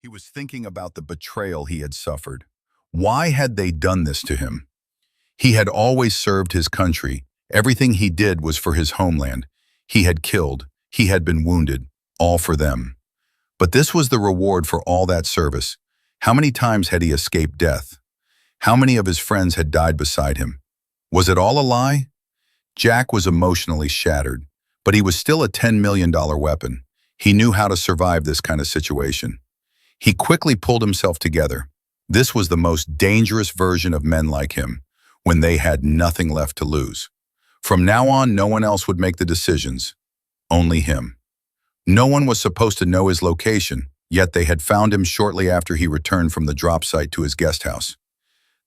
He was thinking about the betrayal he had suffered. Why had they done this to him? He had always served his country. Everything he did was for his homeland. He had killed. He had been wounded. All for them. But this was the reward for all that service. How many times had he escaped death? How many of his friends had died beside him? Was it all a lie? Jack was emotionally shattered, but he was still a $10 million weapon. He knew how to survive this kind of situation. He quickly pulled himself together. This was the most dangerous version of men like him, when they had nothing left to lose. From now on, no one else would make the decisions. Only him. No one was supposed to know his location, yet they had found him shortly after he returned from the drop site to his guest house.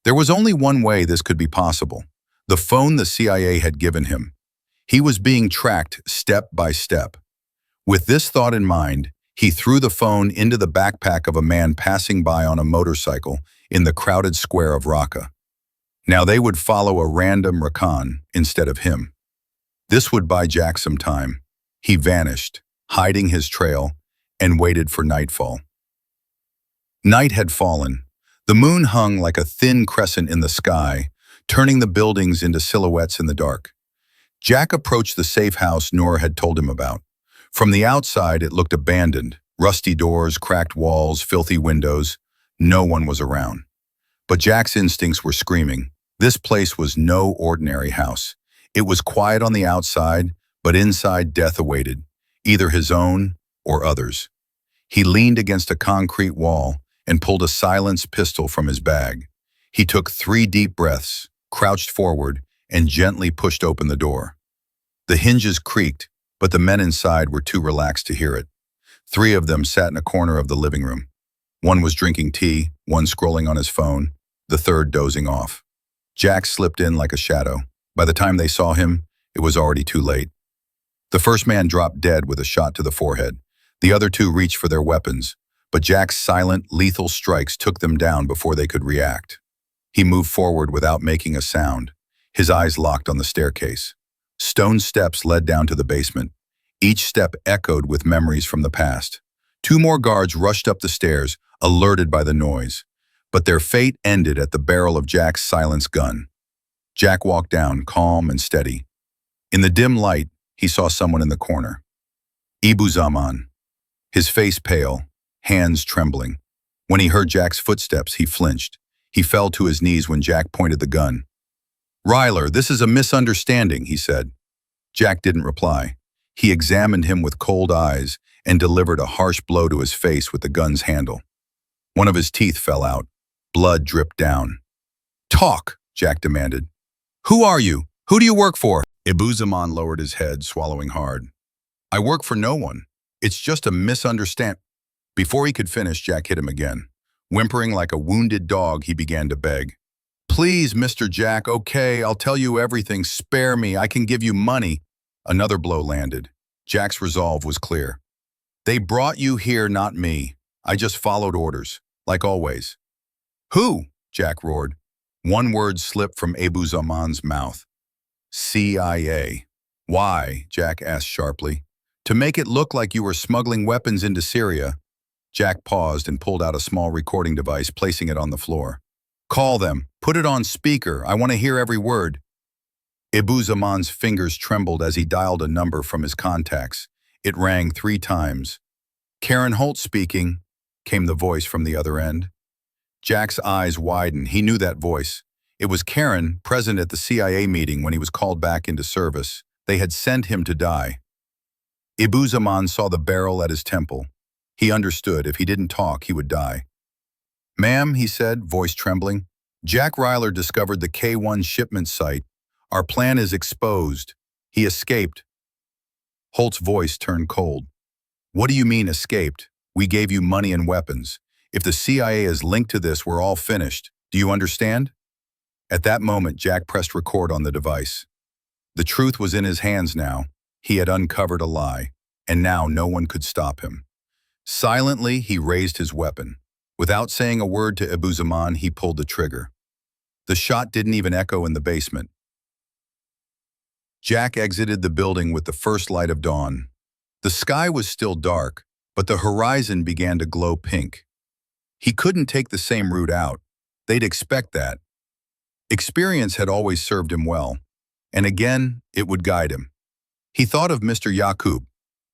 There was only one way this could be possible: the phone the CIA had given him. He was being tracked step by step. With this thought in mind, he threw the phone into the backpack of a man passing by on a motorcycle in the crowded square of Raqqa. Now they would follow a random recon instead of him. This would buy Jack some time. He vanished, hiding his trail, and waited for nightfall. Night had fallen. The moon hung like a thin crescent in the sky, turning the buildings into silhouettes in the dark. Jack approached the safe house Noor had told him about. From the outside, it looked abandoned. Rusty doors, cracked walls, filthy windows. No one was around. But Jack's instincts were screaming. This place was no ordinary house. It was quiet on the outside, but inside death awaited, either his own or others. He leaned against a concrete wall and pulled a silenced pistol from his bag. He took 3 deep breaths, crouched forward, and gently pushed open the door. The hinges creaked, but the men inside were too relaxed to hear it. 3 of them sat in a corner of the living room. One was drinking tea, one scrolling on his phone, the third dozing off. Jack slipped in like a shadow. By the time they saw him, it was already too late. The first man dropped dead with a shot to the forehead. The other 2 reached for their weapons, but Jack's silent, lethal strikes took them down before they could react. He moved forward without making a sound, his eyes locked on the staircase. Stone steps led down to the basement. Each step echoed with memories from the past. 2 more guards rushed up the stairs, alerted by the noise. But their fate ended at the barrel of Jack's silenced gun. Jack walked down, calm and steady. In the dim light, he saw someone in the corner. Ebu Zaman. His face pale, hands trembling. When he heard Jack's footsteps, he flinched. He fell to his knees when Jack pointed the gun. "Ryler, this is a misunderstanding," he said. Jack didn't reply. He examined him with cold eyes and delivered a harsh blow to his face with the gun's handle. One of his teeth fell out. Blood dripped down. "Talk," Jack demanded. "Who are you? Who do you work for?" Ebu Zaman lowered his head, swallowing hard. "I work for no one. It's just a misunderstanding." Before he could finish, Jack hit him again. Whimpering like a wounded dog, he began to beg. "Please, Mr. Jack, okay, I'll tell you everything. Spare me. I can give you money." Another blow landed. Jack's resolve was clear. "They brought you here, not me. I just followed orders, like always." "Who?" Jack roared. One word slipped from Ebu Zaman's mouth. "CIA." "Why?" Jack asked sharply. "To make it look like you were smuggling weapons into Syria." Jack paused and pulled out a small recording device, placing it on the floor. "Call them. Put it on speaker. I want to hear every word." Ebu Zaman's fingers trembled as he dialed a number from his contacts. It rang 3 times. "Karen Holt speaking," came the voice from the other end. Jack's eyes widened. He knew that voice. It was Karen, present at the CIA meeting when he was called back into service. They had sent him to die. Ebu Zaman saw the barrel at his temple. He understood if he didn't talk, he would die. "Ma'am," he said, voice trembling, "Jack Ryler discovered the K1 shipment site. Our plan is exposed. He escaped." Holt's voice turned cold. "What do you mean escaped? We gave you money and weapons. If the CIA is linked to this, we're all finished. Do you understand?" At that moment, Jack pressed record on the device. The truth was in his hands now. He had uncovered a lie, and now no one could stop him. Silently, he raised his weapon. Without saying a word to Ebu Zaman, he pulled the trigger. The shot didn't even echo in the basement. Jack exited the building with the first light of dawn. The sky was still dark, but the horizon began to glow pink. He couldn't take the same route out. They'd expect that. Experience had always served him well, and again, it would guide him. He thought of Mr. Yaqub,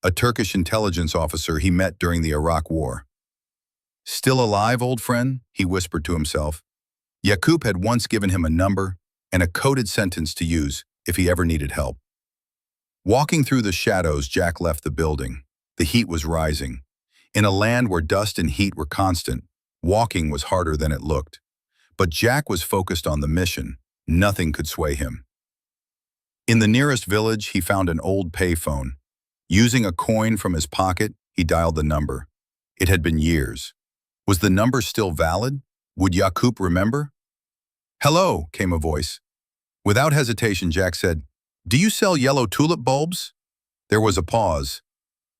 a Turkish intelligence officer he met during the Iraq War. "Still alive, old friend?" he whispered to himself. Yaqub had once given him a number and a coded sentence to use if he ever needed help. Walking through the shadows, Jack left the building. The heat was rising. In a land where dust and heat were constant, walking was harder than it looked. But Jack was focused on the mission. Nothing could sway him. In the nearest village, he found an old payphone. Using a coin from his pocket, he dialed the number. It had been years. Was the number still valid? Would Yaqub remember? "Hello," came a voice. Without hesitation, Jack said, "Do you sell yellow tulip bulbs?" There was a pause.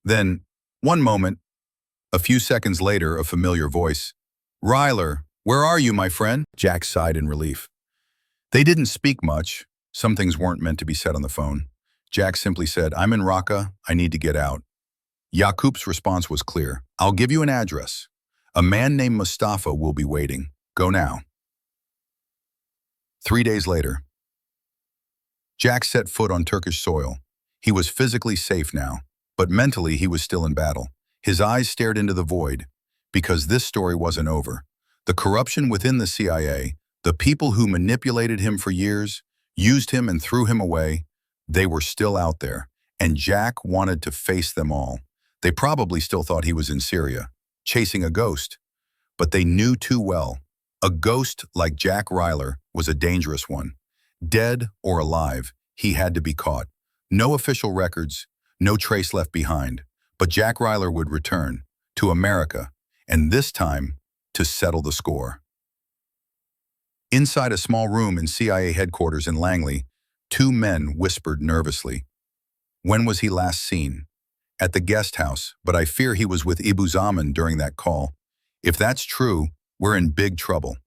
Then, "One moment." A few seconds later, a familiar voice. "Ryler, where are you, my friend?" Jack sighed in relief. They didn't speak much. Some things weren't meant to be said on the phone. Jack simply said, "I'm in Raqqa. I need to get out." Yaqub's response was clear. "I'll give you an address. A man named Mustafa will be waiting. Go now." 3 days later, Jack set foot on Turkish soil. He was physically safe now, but mentally he was still in battle. His eyes stared into the void, because this story wasn't over. The corruption within the CIA, the people who manipulated him for years, used him and threw him away, they were still out there, and Jack wanted to face them all. They probably still thought he was in Syria, chasing a ghost, but they knew too well. A ghost like Jack Ryler was a dangerous one. Dead or alive, he had to be caught. No official records, no trace left behind, but Jack Ryler would return to America, and this time to settle the score. Inside a small room in CIA headquarters in Langley, two men whispered nervously. "When was he last seen?" "At the guest house, but I fear he was with Ebu Zaman during that call." "If that's true, we're in big trouble."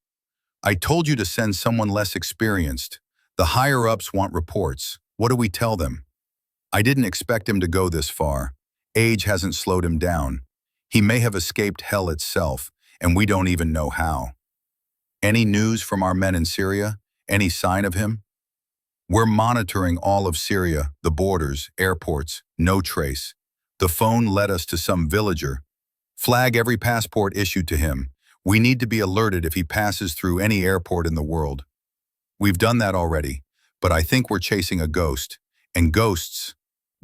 "I told you to send someone less experienced. The higher-ups want reports. What do we tell them?" "I didn't expect him to go this far. Age hasn't slowed him down. He may have escaped hell itself, and we don't even know how." "Any news from our men in Syria? Any sign of him?" "We're monitoring all of Syria, the borders, airports, no trace. The phone led us to some villager. Flag every passport issued to him. We need to be alerted if he passes through any airport in the world." "We've done that already, but I think we're chasing a ghost, and ghosts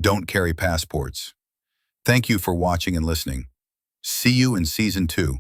don't carry passports." Thank you for watching and listening. See you in Season 2.